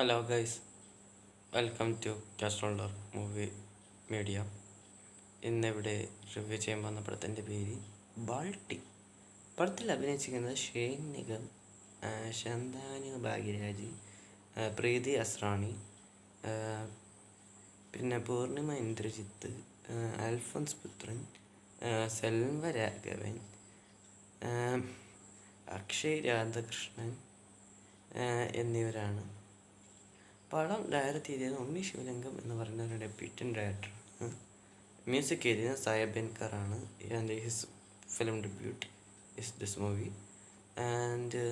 Hello guys, welcome to കാസ്ട്രോളർ movie media. ഇന്നിവിടെ review ചെയ്യാൻ പോകുന്ന പടത്തിൻ്റെ പേര് ബാൾട്ടി. പടത്തിൽ അഭിനയിച്ചിരിക്കുന്നത് ഷെയ്ൻ നിഗം, ശന്താനു ഭാഗ്യരാജ്, പ്രീതി അസ്രാണി, പിന്നെ പൂർണിമ ഇന്ദ്രജിത്ത്, അൽഫോൻസ് പുത്രൻ, സെൽവരാഘവൻ, അക്ഷയ് രാധാകൃഷ്ണൻ എന്നിവരാണ്. പടം ഡയറക്റ്റ് ചെയ്തത് ഉണ്ണി ശിവലിംഗം എന്ന് പറയുന്ന ഒരു ഡെപ്യൂട്ടൻ ഡയറക്ടറാണ്. മ്യൂസിക് ചെയ്തത് സായബൻകർ ആണ്. And his film debut is this movie. And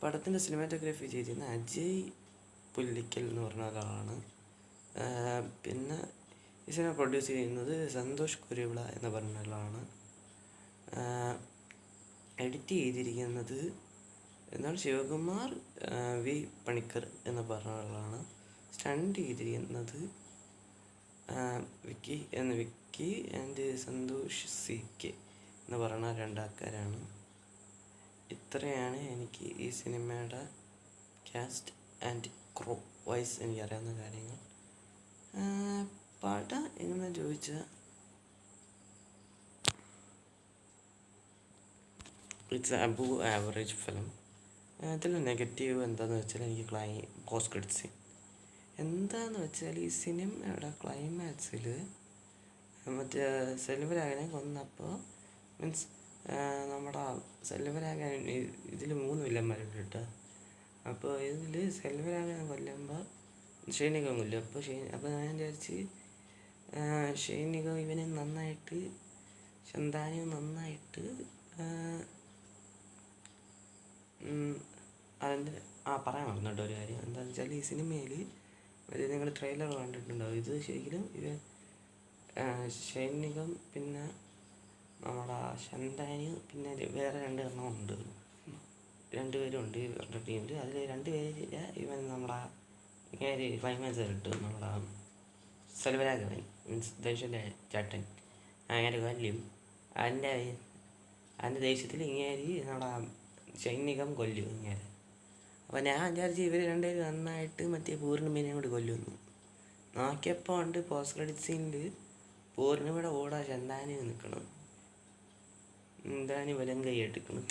പടത്തിൻ്റെ സിനിമാറ്റോഗ്രാഫി ചെയ്തിരുന്ന അജയ് പുല്ലിക്കൽ എന്ന് പറഞ്ഞ ഒരാളാണ്. പിന്നെ ഈ സിനിമ പ്രൊഡ്യൂസ് ചെയ്യുന്നത് സന്തോഷ് കുരുവിള എന്ന് പറഞ്ഞ ഒരാളാണ്. എഡിറ്റ് ചെയ്തിരിക്കുന്നത് എന്നാൽ ശിവകുമാർ വി പണിക്കർ എന്ന് പറഞ്ഞ ആളാണ്. സ്റ്റണ്ട് ചെയ്തിരിക്കുന്നത് വിക്കി ആൻഡ് സന്തോഷ് സി കെ എന്ന് പറയുന്ന രണ്ടാൾക്കാരാണ്. ഇത്രയാണ് എനിക്ക് ഈ സിനിമയുടെ കാസ്റ്റ് ആൻഡ് ക്രൂ വൈസ് എനിക്കറിയാവുന്ന കാര്യങ്ങൾ. പടം എങ്ങനെ ചോദിച്ചാൽ ഇറ്റ്സ് അബവ് ആവറേജ് ഫിലിം. ഇതിൽ നെഗറ്റീവ് എന്താണെന്ന് വെച്ചാൽ എനിക്ക് പോസ്റ്റ് ക്രെഡിറ്റ് സീൻ എന്താണെന്ന് വെച്ചാൽ ഈ സിനിമയുടെ ക്ലൈമാക്സിൽ മറ്റേ സെൽവരാഗനെ കൊന്നപ്പോൾ മീൻസ് നമ്മുടെ സെൽവരാഗൻ ഇതിൽ 3 വില്ലന്മാരുണ്ട് കേട്ടോ. അപ്പോൾ ഇതിൽ സെൽവരാഗനെ കൊല്ലുമ്പോൾ ഷൈനികം കൊല്ലും. അപ്പോൾ ഞാൻ വിചാരിച്ച് ഷൈനികം ഇവനെ നന്നായിട്ട് ശന്താനു നന്നായിട്ട് അതിൻ്റെ പറയാൻ മറന്നിട്ട് ഒരു കാര്യം എന്താണെന്ന് വെച്ചാൽ ഈ സിനിമയിൽ നിങ്ങൾ ട്രെയിലർ കണ്ടിട്ടുണ്ടാവും. ഇത് ശരിക്കും ഷൈനികം പിന്നെ നമ്മുടെ ശന്താനു പിന്നെ വേറെ 2 ഉണ്ട്. 2 പേരുണ്ട് ഇവരുടെ ടീമിൽ. അതിൽ 2 പേര് ഇവൻ നമ്മുടെ ഇങ്ങനെ ക്ലൈമാക്സ് കിട്ടും. നമ്മുടെ സെൽവരാഘവൻ മീൻസ് ദേശൻ്റെ ചേട്ടൻ അങ്ങനെ കൊല്ലും. അതിൻ്റെ ദേഷ്യത്തിൽ ഇങ്ങനെ നമ്മുടെ സൈനികം കൊല്ലും ഇങ്ങനെ. അപ്പോൾ ഞാൻ വിചാരിച്ച് ഇവർ 2 പേര് നന്നായിട്ട് മറ്റേ പൂർണിമേനെ കൂടി കൊല്ലുന്നു. നോക്കിയപ്പോൾ ഉണ്ട് പോസ്റ്റ് ക്രെഡിറ്റ് സീനിൽ പൂർണിമയുടെ കൂടെ ശന്താനു നിൽക്കണം. എന്താനും വലം കൈ എടുക്കണം.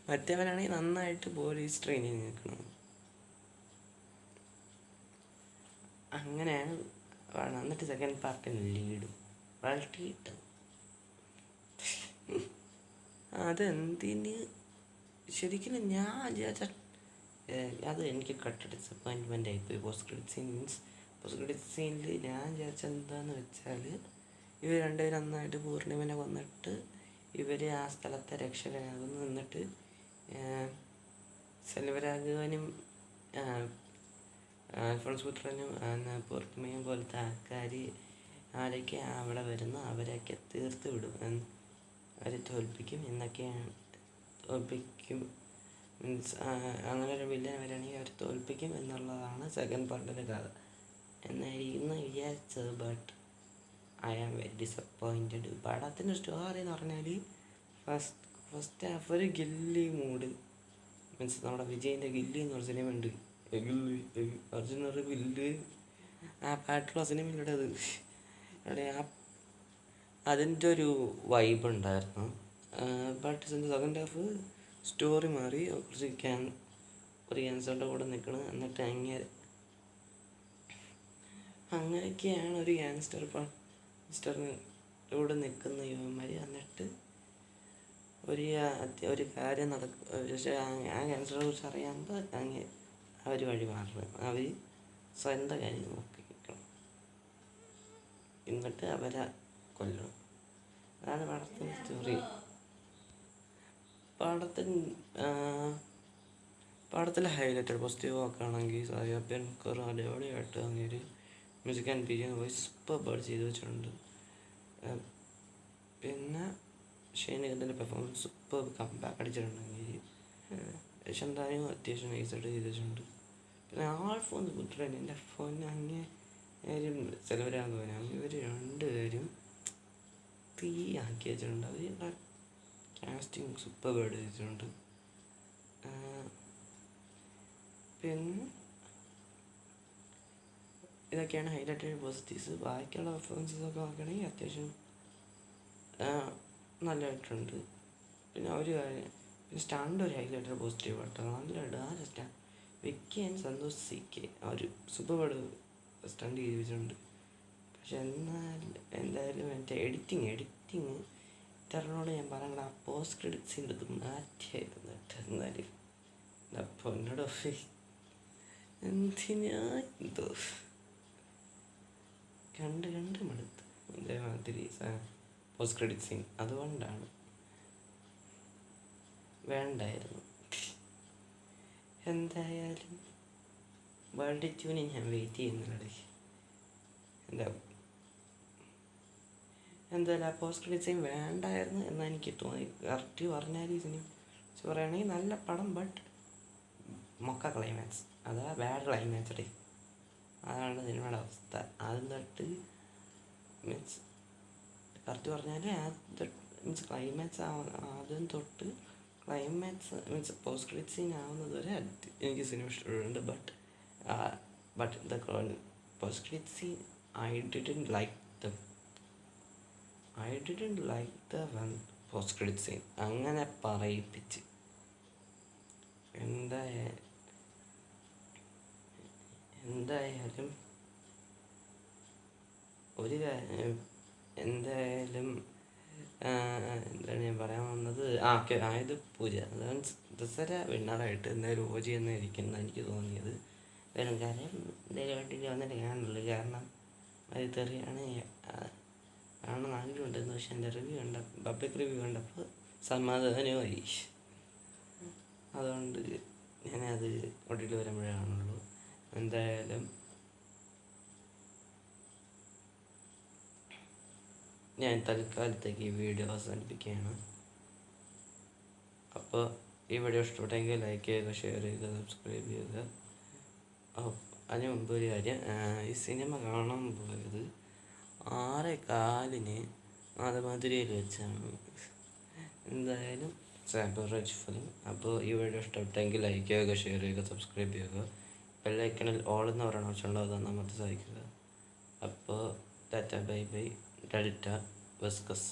മറ്റവനാണെങ്കിൽ നന്നായിട്ട് പോലീസ് ട്രെയിനിങ് നിൽക്കണം. അങ്ങനെയാണ് വേണം. എന്നിട്ട് സെക്കൻഡ് പാർട്ടിന് ലീഡും വളർത്തിയിട്ട് അതെന്തിന് ശരിക്കും ഞാൻ വിചാരിച്ച അത് എനിക്ക് കട്ട് ഡിസപ്പോയിൻറ്റ്മെൻ്റ് ആയിപ്പോയി. Post credit scene means post credit സീനിൽ ഞാൻ വിചാരിച്ച എന്താണെന്ന് വെച്ചാൽ ഇവർ 2 പേരും നന്നായിട്ട് പൂർണിമനെ കൊന്നിട്ട് ഇവർ ആ സ്ഥലത്തെ രക്ഷകനാകുന്നു. എന്നിട്ട് സെൽവരാഘവനും അൽഫോൻസ് പുത്രനും പൂർണിമയും പോലത്തെ ആൾക്കാർ ആരൊക്കെ അവിടെ വരുന്നു അവരെയൊക്കെ തീർത്ത് വിടും, അവരെ തോൽപ്പിക്കും എന്നൊക്കെയാണ്. തോൽപ്പിക്കും മീൻസ് അങ്ങനെ ഒരു വില്ലൻ വരികയാണെങ്കിൽ അവർ തോൽപ്പിക്കും എന്നുള്ളതാണ് സെക്കൻഡ് പാർട്ടിൻ്റെ കഥ എന്നായിരിക്കുന്നു വിചാരിച്ചത്. But I am very disappointed. പടത്തിൻ്റെ സ്റ്റോറി എന്ന് പറഞ്ഞാൽ ഫസ്റ്റ് ഹാഫ് ഒരു ഗില്ലി മൂഡ് മീൻസ് നമ്മുടെ വിജയിൻ്റെ ഗില്ലി എന്ന് പറഞ്ഞ സിനിമ ഉണ്ട്. അർജുന ഗില്ല് ആ പാട്ടുള്ള സിനിമയിലൂടെ അവിടെ അതിൻ്റെ ഒരു വൈബ് ഉണ്ടായിരുന്നു. ബട്ട് സെക്കൻഡ് ഹാഫ് സ്റ്റോറി മാറി കുറച്ച് ഒരു ക്യാൻസറിൻ്റെ കൂടെ നിൽക്കണം. എന്നിട്ട് അങ്ങനെയൊക്കെയാണ് ഒരു ഗ്യാങ്സ്റ്ററിൻ്റെ കൂടെ നിൽക്കുന്ന യുവന്മാർ. എന്നിട്ട് ഒരു കാര്യം നടക്കും. പക്ഷേ ആ ക്യാൻസറിനെ കുറിച്ച് അറിയാമ്പോൾ അവർ വഴി മാറണം. അവർ സ്വന്തം കാര്യം നോക്കി നിൽക്കണം. എന്നിട്ട് അവരെ കൊല്ലണം. അതാണ് പടത്തിൻ്റെ സ്റ്റോറി. പടത്തിലെ ഹൈലൈറ്റഡ് പോസിറ്റീവ് നോക്കുകയാണെങ്കിൽ സായബൻകർ അടിപൊളിയായിട്ട് അങ്ങനെ മ്യൂസിക് ആൻഡ് ബിജിഎം വോയിസ് സൂപ്പർബായിട്ട് ചെയ്ത് വെച്ചിട്ടുണ്ട്. പിന്നെ ഷൈനികത്തിൻ്റെ പെർഫോമൻസ് സൂപ്പർ കംബാക്ക് അടിച്ചിട്ടുണ്ടെങ്കിൽ ശന്താനു അത്യാവശ്യം നൈസായിട്ട് ചെയ്ത് വെച്ചിട്ടുണ്ട്. പിന്നെ അൽഫോൻസ് പുത്രൻ എൻ്റെ ഫോൺ അങ്ങനെ സെൽവരാഘവനാണ്. ഇവർ 2 പേരും തീ ആക്കി വെച്ചിട്ടുണ്ട്. അവർ കാസ്റ്റിംഗ് സൂപ്പർ ബേർഡ് ചെയ്തിട്ടുണ്ട്. പിന്നെ ഇതൊക്കെയാണ് ഹൈലൈറ്റഡ് പോസിറ്റീവ്സ്. ബാക്കിയുള്ള പെർഫോമൻസസ് ഒക്കെ നോക്കുകയാണെങ്കിൽ അത്യാവശ്യം നല്ലതായിട്ടുണ്ട്. പിന്നെ ഒരു കാര്യം, പിന്നെ സ്റ്റണ്ട് ഒരു ഹൈലൈറ്റഡ് പോസിറ്റീവ് കേട്ടോ. നല്ല dance stand Vicky and Santhosh CK ഒരു സൂപ്പർ സ്റ്റണ്ട് ചെയ്തിട്ടുണ്ട്. പക്ഷെ എന്തായാലും എൻ്റെ എഡിറ്റിങ് ഇത്തരണോട് ഞാൻ പറയണ ആ പോസ്റ്റ് ക്രെഡിറ്റ്സിൻ്റെ ഇത് മാറ്റിയായിരുന്നു കേട്ടോ. എന്നാലും അപ്പോൾ എന്നോട് എന്തിനാ എന്തോ കണ്ട് മടുത്ത് ഇതേമാതിരി പോസ്റ്റ് ക്രെഡിറ്റ് സീൻ. അതുകൊണ്ടാണ് വേണ്ടായിരുന്നു. എന്തായാലും വേൾഡ് ട്യൂണിൽ ഞാൻ വെയിറ്റ് ചെയ്യുന്നുണ്ട്. എന്തായാലും ആ പോസ്റ്റ് ക്രെഡിറ്റ് സീൻ വേണ്ടായിരുന്നു എന്നാണ് എനിക്ക് തോന്നി. കറക്റ്റ് പറഞ്ഞാൽ ഇതിന് പറയുകയാണെങ്കിൽ നല്ല പടം, ബട്ട് മൊക്ക ക്ലൈമാക്സ്, അതാ ബാഡ് ക്ലൈമാക്സ് ഡേ. അതാണ് സിനിമയുടെ അവസ്ഥ. ആദ്യം തൊട്ട് മീൻസ് കറക്റ്റ് പറഞ്ഞാൽ മീൻസ് ക്ലൈമാക്സ് ആദ്യം തൊട്ട് climax means post credit scene ആവുന്നത് വരെ എനിക്ക് സിനിമ ഇഷ്ടപ്പെട്ടിട്ടുണ്ട്. But the post credit scene I didn't like the one post credit scene. അങ്ങനെ പറയിപ്പിച്ച് എന്തായാലും എന്താണ് ഞാൻ പറയാൻ വന്നത്, ആയത് പൂജ അതാണ് ദസറ വിന്നറായിട്ട് എന്തായാലും OG എന്ന് ഇരിക്കുന്ന എനിക്ക് തോന്നിയത്. എന്തായാലും കാര്യം എന്തായാലും വേണ്ടി വന്നിട്ട് കാണുള്ളൂ. കാരണം അത് തെറിയാണ് കാണാൻ ആഗ്രഹമുണ്ടെന്ന്. പക്ഷെ എൻ്റെ പബ്ലിക് റിവ്യൂ കണ്ടപ്പോൾ സമാധാനമായി. അതുകൊണ്ട് ഞാനത് ഒട്ടിൽ വരുമ്പോഴേ കാണുള്ളൂ. എന്തായാലും ഞാൻ തൽക്കാലത്തേക്ക് ഈ വീഡിയോ അവസാനിപ്പിക്കുകയാണ്. അപ്പോൾ ഈ വീഡിയോ ഇഷ്ടപ്പെട്ടെങ്കിൽ ലൈക്ക് ചെയ്യുക, ഷെയർ ചെയ്യുക, സബ്സ്ക്രൈബ് ചെയ്യുക. അതിന് മുമ്പ് ഒരു കാര്യം, ഈ സിനിമ കാണാൻ പോയത് 6:15 മാതമധുരയിൽ വെച്ചാണ്. എന്തായാലും സാബറേജ് ഫിലിം. അപ്പോൾ ഈ വീഡിയോ ഇഷ്ടപ്പെട്ടെങ്കിൽ ലൈക്ക് ചെയ്യുക, ഷെയർ ചെയ്യുക, സബ്സ്ക്രൈബ് ചെയ്യുക. ബെല്ലൈക്കണിൽ ഓൾ എന്ന് പറയുന്ന ഓപ്ഷൻ ഉണ്ടാവുക, നമുക്ക് സഹായിക്കുക. അപ്പോൾ ടാറ്റ ബൈ ബൈ. ഡെൽറ്റ വെസ്കസ്.